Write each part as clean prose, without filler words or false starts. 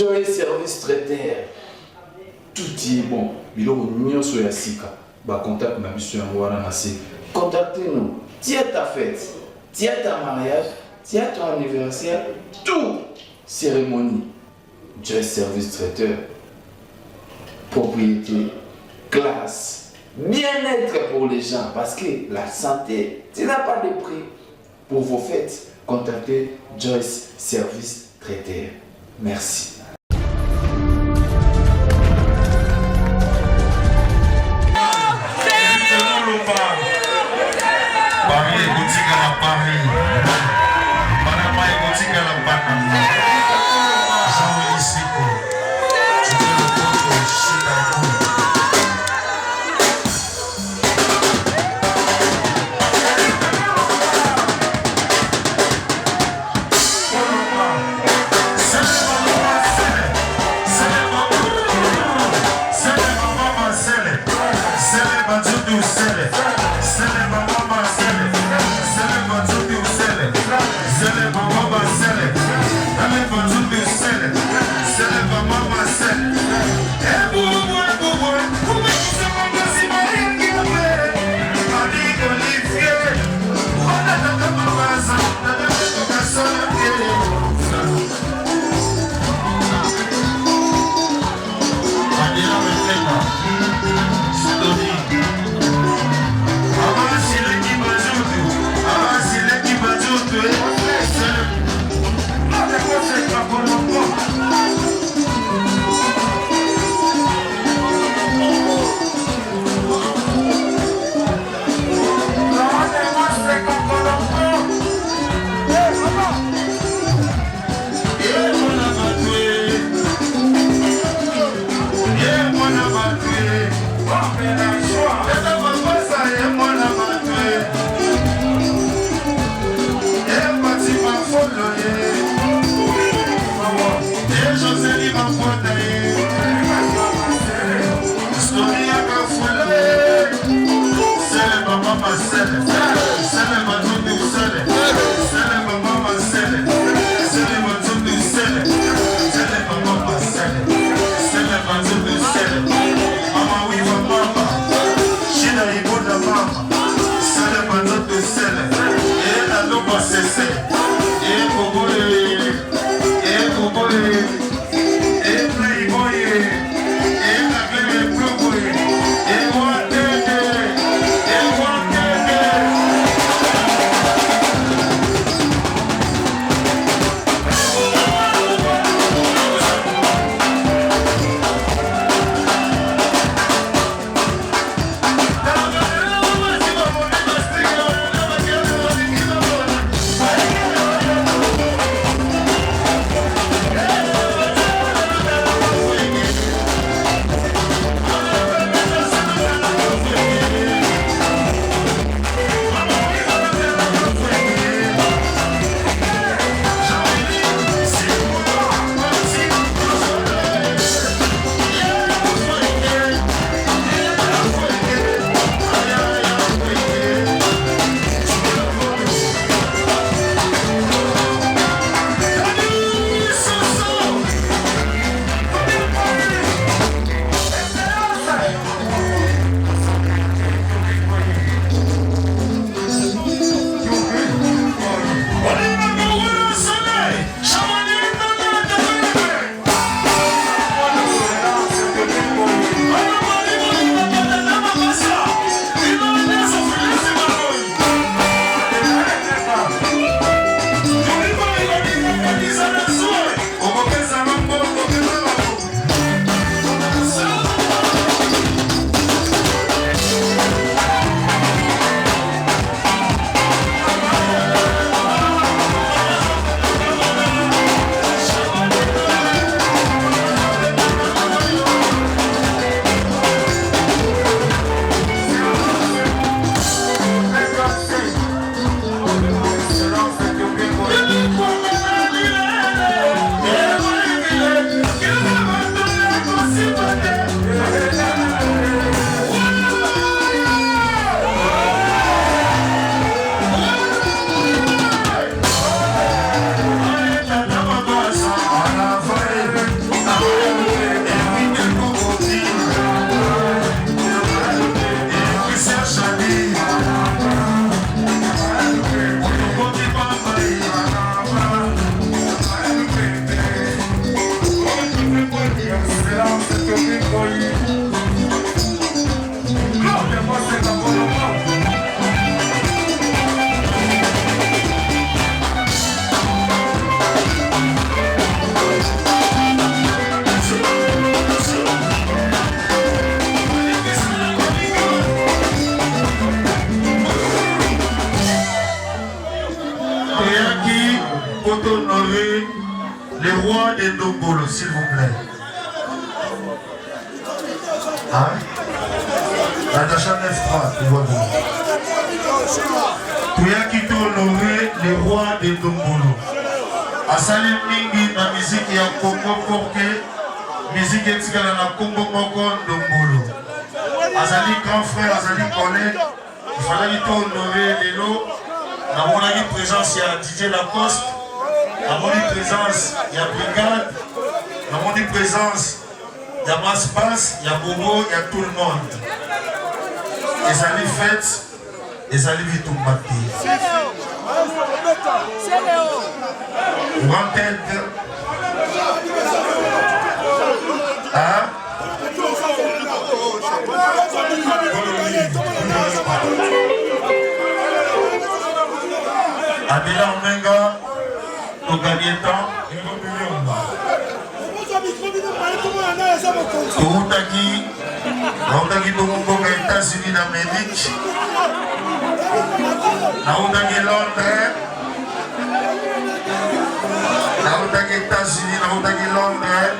Joyce service traiteur. Tout y est bon. Il a un sur la sika. Contact ma mission contactez-nous. Tiens ta fête, tiens ta mariage, tiens ton anniversaire, tout. Cérémonie. Joyce service traiteur. Propriété, classe, bien-être pour les gens. Parce que la santé, tu n'as pas de prix. Pour vos fêtes, contactez Joyce service traiteur. Merci. faut honorer le roi de Ndombolo, s'il vous plaît. Hein? Natacha 9-3, tu vois bien. Tu as quitté honorer le roi de Ndombolo. Asali mingi na musique ya Congo pour que musique etikala na Congo moko Ndombolo. Azali grand frère, azali collègue, il fallait lui honorer les lots. Nous avons une présence, il y a Didier Lacoste, nous avons une présence, il y a Brigade, nous avons une présence, il y a Maspas, il y a Bobo, il y a tout le monde. Les amis fêtes, les amis vite tout matin. Grand tête. Hein? Abila Omenga, au gagné temps, Nautaki Bongo États-Unis d'Amérique, Nautaki Londres, Nautaki États-Unis, Nautaki Londres.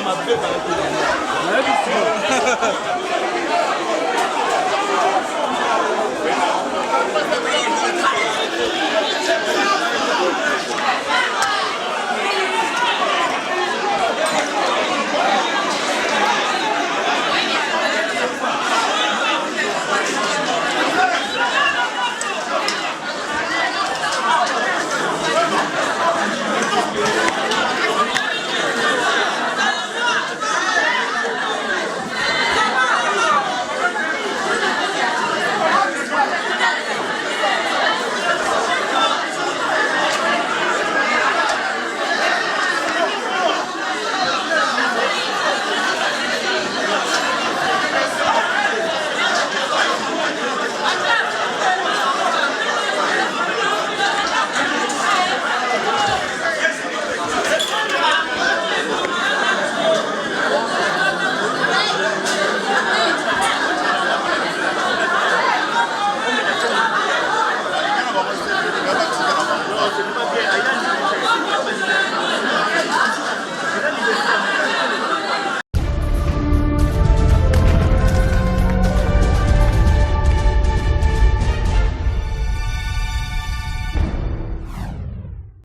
ma bête avec